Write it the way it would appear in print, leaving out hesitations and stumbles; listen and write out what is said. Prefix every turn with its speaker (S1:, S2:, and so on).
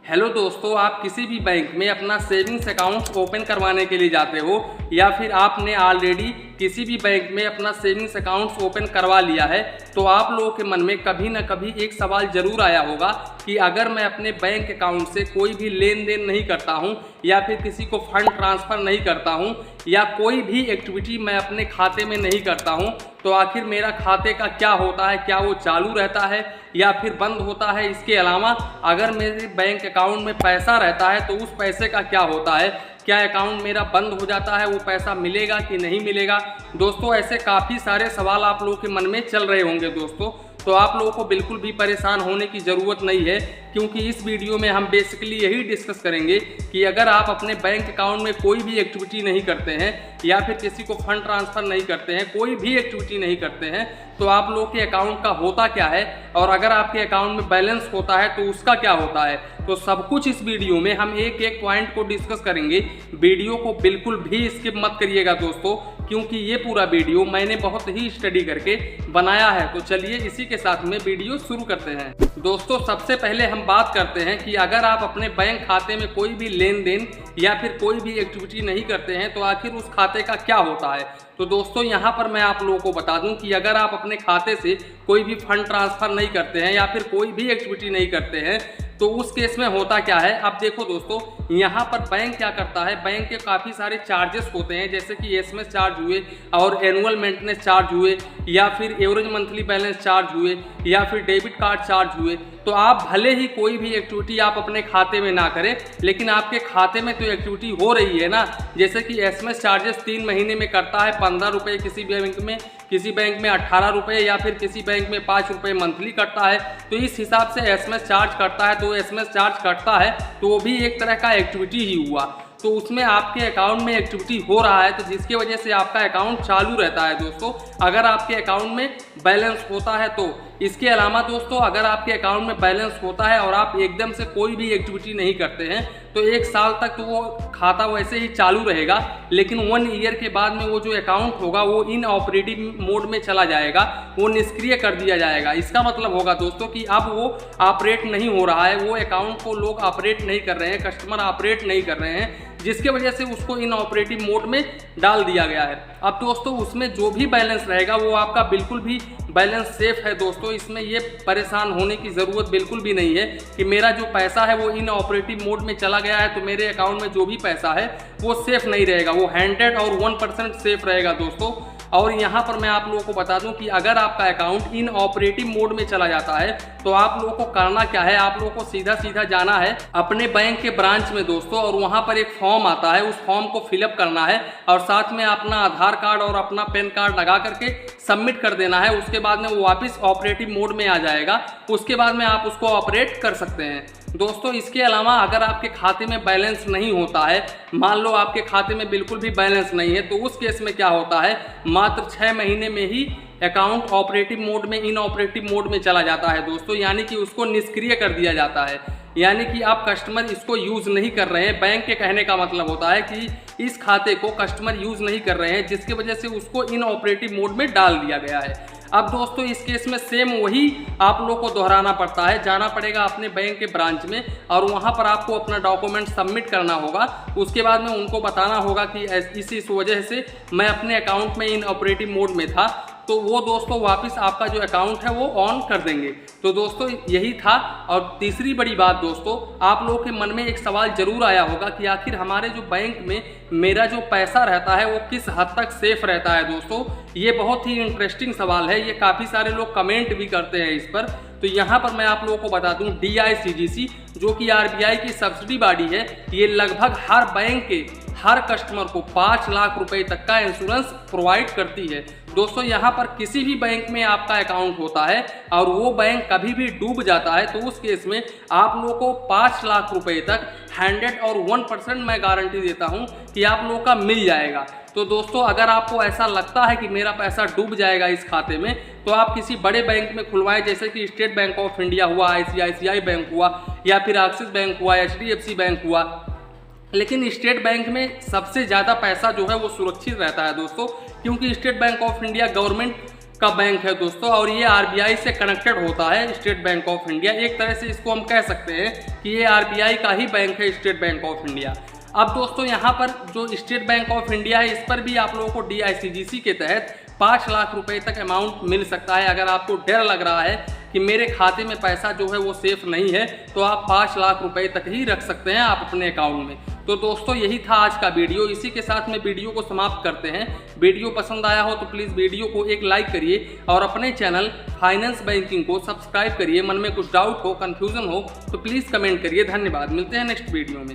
S1: Hello दोस्तों, आप किसी भी बैंक में अपना सेविंग्स अकाउंट ओपन करवाने के लिए जाते हो या फिर आपने ऑलरेडी किसी भी बैंक में अपना सेविंग्स अकाउंट ओपन करवा लिया है, तो आप लोगों के मन में कभी ना कभी एक सवाल जरूर आया होगा कि अगर मैं अपने बैंक अकाउंट से कोई भी लेन देन नहीं करता हूं या फिर किसी को फंड ट्रांसफ़र नहीं करता हूं या कोई भी एक्टिविटी मैं अपने खाते में नहीं करता हूं, तो आखिर मेरा खाते का क्या होता है? क्या वो चालू रहता है या फिर बंद होता है? इसके अलावा अगर मेरे बैंक अकाउंट में पैसा रहता है तो उस पैसे का क्या होता है? क्या अकाउंट मेरा बंद हो जाता है? वो पैसा मिलेगा कि नहीं मिलेगा? दोस्तों, ऐसे काफ़ी सारे सवाल आप लोगों के मन में चल रहे होंगे दोस्तों। तो आप लोगों को बिल्कुल भी परेशान होने की ज़रूरत नहीं है, क्योंकि इस वीडियो में हम बेसिकली यही डिस्कस करेंगे कि अगर आप अपने बैंक अकाउंट में कोई भी एक्टिविटी नहीं करते हैं या फिर किसी को फंड ट्रांसफ़र नहीं करते हैं, कोई भी एक्टिविटी नहीं करते हैं, तो आप लोगों के अकाउंट का होता क्या है, और अगर आपके अकाउंट में बैलेंस होता है तो उसका क्या होता है। तो सब कुछ इस वीडियो में हम एक एक पॉइंट को डिस्कस करेंगे। वीडियो को बिल्कुल भी स्किप मत करिएगा दोस्तों, क्योंकि ये पूरा वीडियो मैंने बहुत ही स्टडी करके बनाया है। तो चलिए इसी के साथ में वीडियो शुरू करते हैं। दोस्तों, सबसे पहले हम बात करते हैं कि अगर आप अपने बैंक खाते में कोई भी लेन देन या फिर कोई भी एक्टिविटी नहीं करते हैं तो आखिर उस खाते का क्या होता है। तो दोस्तों, यहाँ पर मैं आप लोगों को बता दूं कि अगर आप अपने खाते से कोई भी फंड ट्रांसफ़र नहीं करते हैं या फिर कोई भी एक्टिविटी नहीं करते हैं तो उस केस में होता क्या है। अब देखो दोस्तों, यहाँ पर बैंक क्या करता है, बैंक के काफ़ी सारे चार्जेस होते हैं, जैसे कि एसएमएस चार्ज हुए और एनुअल मेंटेनेंस चार्ज हुए या फिर एवरेज मंथली बैलेंस चार्ज हुए या फिर डेबिट कार्ड चार्ज हुए। तो आप भले ही कोई भी एक्टिविटी आप अपने खाते में ना करें, लेकिन आपके खाते में तो एक्टिविटी हो रही है ना। जैसे कि एसएमएस चार्जेस 3 महीने में करता है 15 रुपये किसी बैंक में, किसी बैंक में 18 रुपये या फिर किसी बैंक में 5 रुपये मंथली कटता है। तो इस हिसाब से एसएमएस चार्ज करता है, तो एसएमएस चार्ज करता है तो वो भी एक तरह का एक्टिविटी ही हुआ। तो उसमें आपके अकाउंट में एक्टिविटी हो रहा है, तो जिसकी वजह से आपका अकाउंट चालू रहता है दोस्तों, अगर आपके अकाउंट में बैलेंस होता है तो। इसके अलावा दोस्तों, अगर आपके अकाउंट में बैलेंस होता है और आप एकदम से कोई भी एक्टिविटी नहीं करते हैं तो 1 साल तक तो वो खाता वैसे ही चालू रहेगा, लेकिन 1 ईयर के बाद में वो जो अकाउंट होगा वो इन ऑपरेटिव मोड में चला जाएगा, वो निष्क्रिय कर दिया जाएगा। इसका मतलब होगा दोस्तों कि अब वो ऑपरेट नहीं हो रहा है, वो अकाउंट को लोग ऑपरेट नहीं कर रहे हैं, कस्टमर ऑपरेट नहीं कर रहे हैं, जिसके वजह से उसको इन ऑपरेटिव मोड में डाल दिया गया है। अब दोस्तों, उसमें जो भी बैलेंस रहेगा वो आपका बिल्कुल भी बैलेंस सेफ है दोस्तों। इसमें ये परेशान होने की ज़रूरत बिल्कुल भी नहीं है कि मेरा जो पैसा है वो इन ऑपरेटिव मोड में चला गया है तो मेरे अकाउंट में जो भी पैसा है वो सेफ नहीं रहेगा, वो 100 और 1% सेफ रहेगा दोस्तों। और यहाँ पर मैं आप लोगों को बता दूं कि अगर आपका अकाउंट इन ऑपरेटिव मोड में चला जाता है तो आप लोगों को करना क्या है, आप लोगों को सीधा सीधा जाना है अपने बैंक के ब्रांच में दोस्तों, और वहाँ पर एक फॉर्म आता है, उस फॉर्म को फिलअप करना है और साथ में अपना आधार कार्ड और अपना पैन कार्ड लगा करके सबमिट कर देना है। उसके बाद में वो वापस ऑपरेटिव मोड में आ जाएगा, उसके बाद में आप उसको ऑपरेट कर सकते हैं दोस्तों। इसके अलावा अगर आपके खाते में बैलेंस नहीं होता है, मान लो आपके खाते में बिल्कुल भी बैलेंस नहीं है, तो उस केस में क्या होता है, मात्र 6 महीने में ही अकाउंट ऑपरेटिव मोड में इन ऑपरेटिव मोड में चला जाता है दोस्तों, यानी कि उसको निष्क्रिय कर दिया जाता है, यानी कि आप कस्टमर इसको यूज़ नहीं कर रहे हैं। बैंक के कहने का मतलब होता है कि इस खाते को कस्टमर यूज़ नहीं कर रहे हैं, जिसकी वजह से उसको इन ऑपरेटिव मोड में डाल दिया गया है। अब दोस्तों, इस केस में सेम वही आप लोग को दोहराना पड़ता है, जाना पड़ेगा अपने बैंक के ब्रांच में और वहाँ पर आपको अपना डॉक्यूमेंट सबमिट करना होगा। उसके बाद में उनको बताना होगा कि इस वजह से मैं अपने अकाउंट में इन ऑपरेटिव मोड में था, तो वो दोस्तों वापस आपका जो अकाउंट है वो ऑन कर देंगे। तो दोस्तों, यही था। और तीसरी बड़ी बात दोस्तों, आप लोगों के मन में एक सवाल जरूर आया होगा कि आखिर हमारे जो बैंक में मेरा जो पैसा रहता है वो किस हद तक सेफ रहता है दोस्तों। ये बहुत ही इंटरेस्टिंग सवाल है, ये काफ़ी सारे लोग कमेंट भी करते हैं इस पर। तो यहाँ पर मैं आप लोगों को बता दूं, DICGC जो कि RBI की सब्सिडी बॉडी है, ये लगभग हर बैंक के हर कस्टमर को 5 लाख रुपए तक का इंश्योरेंस प्रोवाइड करती है दोस्तों। यहाँ पर किसी भी बैंक में आपका अकाउंट होता है और वो बैंक कभी भी डूब जाता है तो उस केस में आप लोगों को 5 लाख रुपए तक 100 और 1% मैं गारंटी देता हूँ कि आप लोगों का मिल जाएगा। तो दोस्तों, अगर आपको ऐसा लगता है कि मेरा पैसा डूब जाएगा इस खाते में, तो आप किसी बड़े बैंक में खुलवाएं, जैसे कि स्टेट बैंक ऑफ इंडिया हुआ, ICICI बैंक हुआ या फिर एक्सिस बैंक हुआ, HDFC बैंक हुआ। लेकिन स्टेट बैंक में सबसे ज़्यादा पैसा जो है वो सुरक्षित रहता है दोस्तों, क्योंकि state bank of India government का बैंक है दोस्तों, और ये आरबीआई से कनेक्टेड होता है, स्टेट बैंक ऑफ इंडिया। एक तरह से इसको हम कह सकते हैं कि ये आरबीआई का ही बैंक है, स्टेट बैंक ऑफ इंडिया। अब दोस्तों यहाँ पर जो स्टेट बैंक ऑफ इंडिया है, इस पर भी आप लोगों को DICGC के तहत 5 लाख रुपए तक अमाउंट मिल सकता है। अगर आपको डर लग रहा है कि मेरे खाते में पैसा जो है वो सेफ नहीं है, तो आप 5 लाख रुपए तक ही रख सकते हैं आप अपने अकाउंट में। तो दोस्तों यही था आज का वीडियो। इसी के साथ में वीडियो को समाप्त करते हैं। वीडियो पसंद आया हो तो प्लीज़ वीडियो को एक लाइक करिए और अपने चैनल फाइनेंस बैंकिंग को सब्सक्राइब करिए। मन में कुछ डाउट हो, कन्फ्यूजन हो तो प्लीज़ कमेंट करिए। धन्यवाद, मिलते हैं नेक्स्ट वीडियो में।